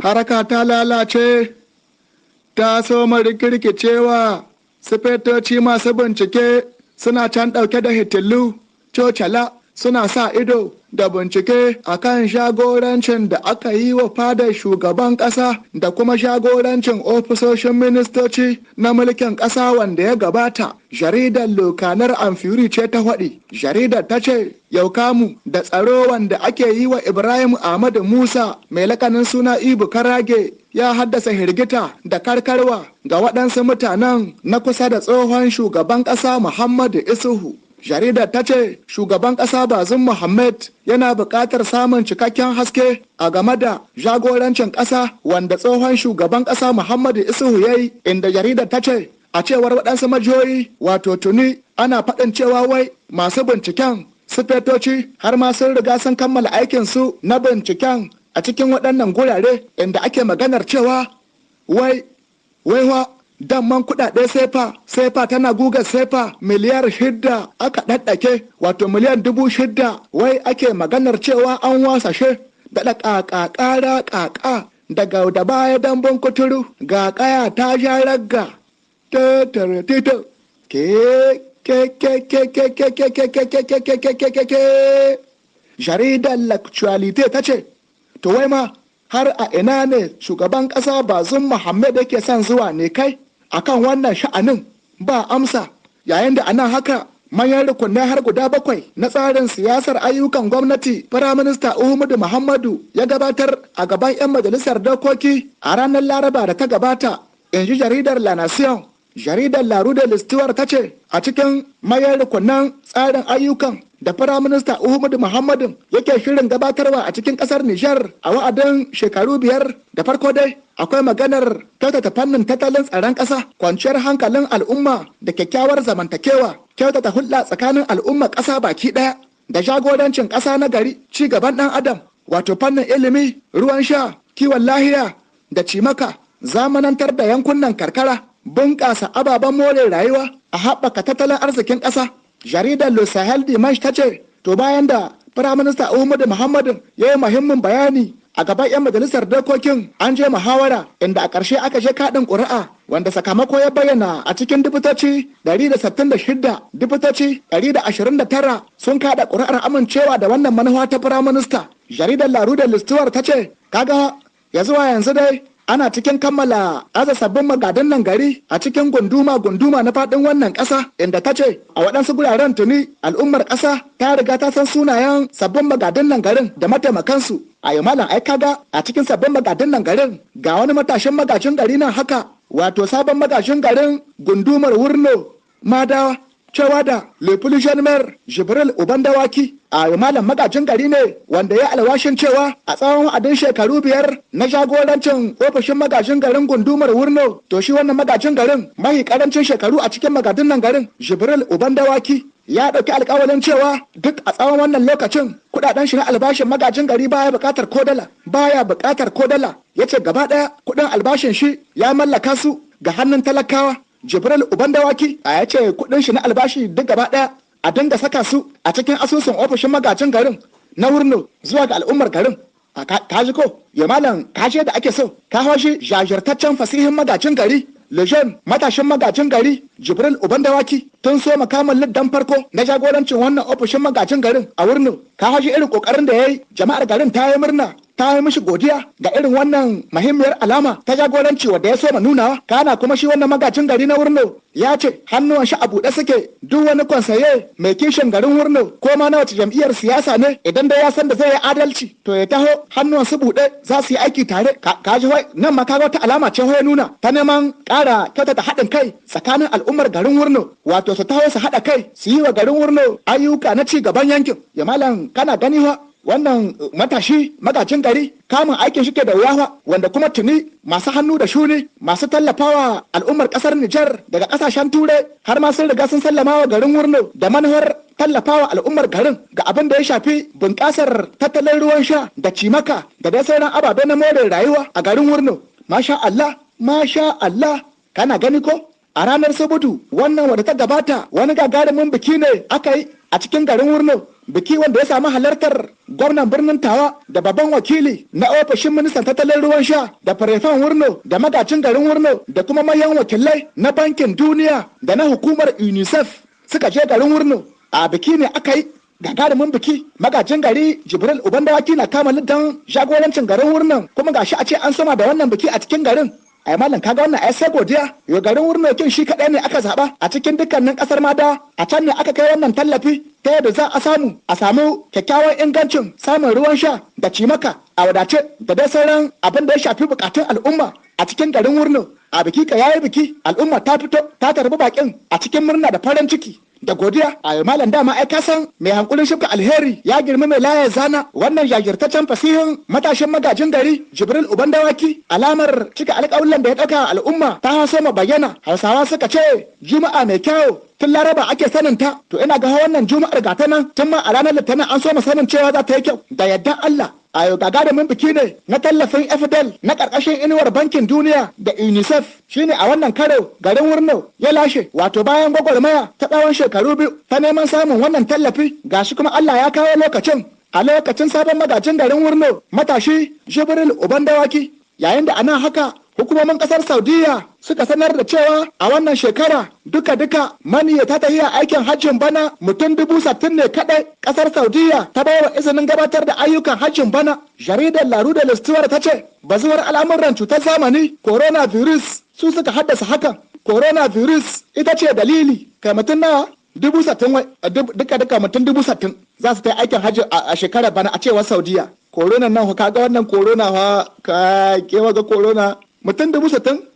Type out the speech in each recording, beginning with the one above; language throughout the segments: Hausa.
haraka ta lalace, ta soma rikirkicewa, sifetoci masu bincike suna can ɗauke da hitilu, cocala suna sa ido da bincike akan shagorancin da aka yi wa fadar shugaban ƙasa da kuma shagorancin ofisoshin ministoci na mulkin ƙasa wanda ya gabata. Jaridar Lokanar Amfiri ce ta faɗi. Jaridar ta ce yau kamu da tsaro wanda ake yi wa Ibrahim Ahmadu Musa mai lakanin suna Ibu Karage ya haddasa hirgita da karkarwa ga waɗansu mutanen na kusa da tsohon shugaban ƙasa Muhammadu Isuhu. Jaridar ta ce shugaban ƙasa Bazum Muhammad yana buƙatar samun cikakken haske a game da jagorancin ƙasa wanda tsohon shugaban ƙasa Muhammadu Isuhu ya yi, inda jaridar ta ce a cewar waɗansu majiyoyi wato tuni ana faɗin cewa wai masu binciken sifetoci har ma sun riga sun kammala aikinsu na binciken a cikin waɗannan gurare inda ake maganar cewa wai damman kuɗaɗe sefa tana guga sefa miliyar 6 aka ɗaɗɗake wato miliyan 6,000 wai ake maganar cewa an wasashe daɗa ƙaƙa daga da baya dambun kuturu ga ƙaya ta sha ragga tito jaridar l'actualité ta ce to wai ma har a ina ne shugaban ƙasa Bazum Muhammad yake son zuwa ne kai akan wannan sha'anin ba amsa, yayin da anan haka manyan rukunai har guda 7 na tsarin siyasar ayyukan gwamnati Firaminista Uhumudu Muhammadu ya gabatar a gaban 'yan majalisar dokoki a ranar Laraba da ta gabata, in ji jaridar La Nation. Jaridar La Rue de l'Histoire ta ce a cikin manyan rukunan tsarin ayyukan da Firaminista Uhumudu Muhammadu yake shirin gabatarwa a cikin kasar Nijar a wa'adin shekaru 5 da farko dai akwai maganar kyautata fannin tattalin tsaron ƙasa, kwanciyar hankalin al'umma da kyakkyawar zamantakewa, kyautata hulɗa tsakanin al'umma ƙasa baki ɗaya da jagorancin ƙasa na gari, ci gaban ɗan adam wato fannin ilimi, ruwan sha, kiwon lahiya da cimaka, zamanantar da yankunan karkara, bunƙasa ababen more rayuwa, a haɓaka tattalin arzikin ƙasa. Jaridar Le Sahel Dimanche ta ce to bayan da Firaminista Uhumudu Muhammadu ya yi muhimmin bayani a gaban 'yan majalisar dokokin an je muhawara inda a ƙarshe aka je kaɗin ƙuri'a wanda sakamako ya bayyana a cikin dibitoci 166 dibitoci 129 sun kaɗa ƙuri'ar amincewa da wannan manufa ta Firaminista. Jaridar La Rue de l'Histoire ta ce kaga ya zuwa yanzu dai ana cikin kammala aza sabbin magadan nan gari a cikin gunduma na faɗin wannan ƙasa, inda ta ce a waɗansu guraren tuni al'ummar ƙasa ta riga ta san sunayen sabbin magadan nan garin da mataimakansu. A yi malam ai kaga a cikin sabbin magadan nan garin ga wani matashin magajin gari nan haka wato sabon magajin garin gundumar Wurno Madawa cewa da Le Polician Mayor Jibril Ubandawaki a malam magajin gari ne wanda ya alwashin cewa a tsawon wa'adin shekaru 5 na jagorancin ofishin magajin garin gundumar Wurno to shi wannan magajin garin mahi karancin shekaru a cikin magajin nan garin Jibril Ubandawaki ya ɗauki alƙawarin cewa duk a tsawon wannan lokacin kuɗaɗen shi na albashin magajin gari baya buƙatar ko dala ya ce gaba ɗaya kuɗin albashin shi ya mallaka su ga hannun talakawa. Jibril Ubandawaki a ya ce kuɗin shi na albashi duk gaba ɗaya a dinga saka su a cikin asusun ofishin magajin garin na Wurno zuwa ga al'ummar garin. Ka ji ko ya malam kashe da ake so ka hau shi jajirtaccen fasihin magajin gari Lejen matashin magajin gari Jibril Ubandawaki tun so makamin liddan farko na jagorancin wannan ofishin magajin garin a Wurno ka hau shi irin kokarin da ya yi, jama'ar garin ta yi murna ta yi mishi godiya ga irin wannan muhimmiyar alama ta jagoranci wadda ya so ma nunawa. Kana kuma shi wannan magajin gari na Wurno ya ce hannuwan shi a buɗe suke duk wani konsaye mai kishin garin Wurno ko ma na wace jam'iyyar siyasa ne idan da ya san da zai yi adalci to ya taho hannuwan su buɗe za su yi aiki tare. Ka ji wai nan ma kaga wata alama ce ya nuna ta neman ƙara kyautata haɗin kai tsakanin al'ummar garin Wurno wato su taho su haɗa kai su yi wa garin Wurno ayyuka na ci gaban yankin. Ya malam kana gani wa wannan matashi magajin gari kamun aikin shi ke da wuyawa wanda kuma tuni masu hannu da shuni masu tallafawa al'ummar kasar Nijar daga kasashen turai har ma sun riga sun sallama wa garin Wurno da manufar tallafawa al'ummar garin ga abin da ya shafi bunƙasar tattalin ruwan sha da cimaka da dai sauran ababe na more rayuwa a garin Wurno. Masha Allah kana gani ko a ranar Sabudu wannan wadda ta gabata wani gagarumin biki ne aka yi a cikin garin Wurno, biki wanda ya samu halartar gwamnan birnin Tawa da babban wakili na ofishin ministan tattalin ruwan sha da farefan Wurno da magacin garin Wurno da kuma manyan wakilai na bankin duniya da na hukumar UNICEF suka je garin Wurno. A biki ne aka yi gagarumin biki, magajin gari Jibril Ubandawaki na kama liddan jagorancin garin Wurno, kuma gashi a ce an soma da wannan biki a cikin garin. Ai malam kaga wannan ai sai godiya. Yo garin Wurno kin shi kadai ne aka zaba a cikin dukkanin kasar Mada. A can ne aka kai wannan tallafi ta yadda za a samu kyakkyawan ingancin samun ruwan sha da cimaka a wadace da dai sauran abin da ya shafi bukatun al'umma a cikin garin Wurno. A biki ka yayi biki, al'umma ta fito ta tarbi bakin a cikin murna da farin ciki da godiya. A malam dama ai kasan mai hankulin shifka alheri ya girma mai layar zana. Wannan jagirtaccen fasihin matashin magajin gari Jibril Ubandawaki alamar cika alƙawulan da ya ɗauka al'umma ta haso ma bayyana. Hausawa suka ce juma'a mai kyau tun laraba ake sanin ta, to ina ga wannan juma'ar gata nan tun ma a ranar litinin an so mu sanin cewa za ta yi kyau da yadda Allah. A yau gagarumin biki ne na tallafin FDL na ƙarƙashin inuwar bankin duniya da UNICEF shine a wannan karo garin Wurno ya lashe, wato bayan gwagwarmaya ta tsawon shekaru biyu ta neman samun wannan tallafi, gashi kuma Allah ya kawo lokacin. A lokacin sabon magajin garin Wurno matashi Jibril Ubandawaki, yayin da ana haka hukumomin kasar Saudiya suka sanar da cewa a wannan shekara duka maniyyata ta tafiya aikin hajjin bana mutum 60,000 ne kadai kasar Saudiya ta bayar izinin gabatar da ayyukan hajjin bana. Jaridar Laru da Listuwar ta ce bazuwar al'amuran cutar zamani coronavirus su suka haddasa hakan. Coronavirus ita ce dalili. Kai mutum nawa 60,000 duka mutum 60,000 za su ta aikin hajji a shekarar bana a cewar Saudiya. Korona nan ka ga wannan korona fa ka kewa ga korona mutum 60,000.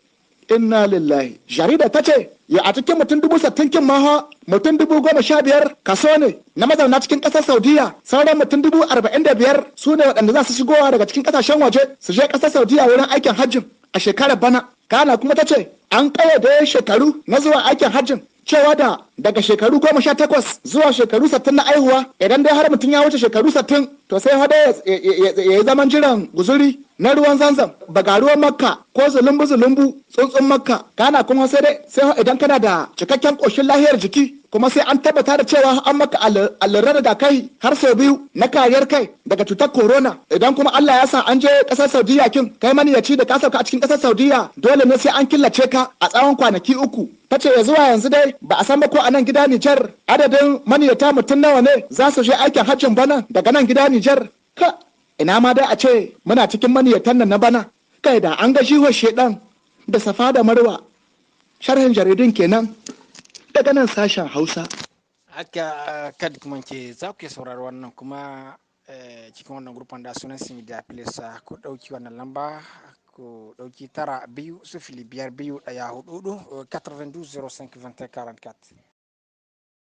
Inna lillahi. Jarida ta ce ya a cikin mutum 60,000 kin ma mutum 15,000 kaso ne na mazauna cikin ƙasar Saudiya, sauran mutum 45,000 su ne waɗanda za su shigowa daga cikin ƙasashen waje su je ƙasar Saudiya wurin aikin hajjin a shekarar bana. Kana kuma ta ce an ƙayyade shekaru na zuwa aikin hajjin cewa daga shekaru 18 zuwa shekaru 60 na aihuwa. Idan dai har mutum ya wuce shekaru 60 to sai hada ya yi zaman jiran guzuri na ruwan zanzam, bagaruwan makka ko zulumbu tsuntsun makka. Kana kuma sai idan kana da cikakken koshin lahiyar jiki, kuma sai an tabbata da cewa an maka allurar da kai har sau 2 na kariyar kai daga cutar corona. Idan kuma Allah ya sa an je kasar Saudiya kin kai maniyaci da ka sauka a cikin kasar Saudiya, dole ne sai an killace ka a tsawon kwanaki 3. Ta ce ya zuwa yanzu dai ba a san ba ko a nan gida Nijar adadin maniyata mutum nawa ne za su je aikin hajjin bana daga nan gida Nijar. Ka ina ma dai a ce muna cikin maniyatan nan na bana. Kai da an ga shiwa shedan da safa da marwa. Sharhin jaridun kenan daga nan sashen Hausa. Haka kad kuma ke za ku saurari wannan kuma cikin wannan gruppan da sunan sun da filisa ku dauki wannan lamba ku dauki 92 05 2 1 4 4 92 05 24 44.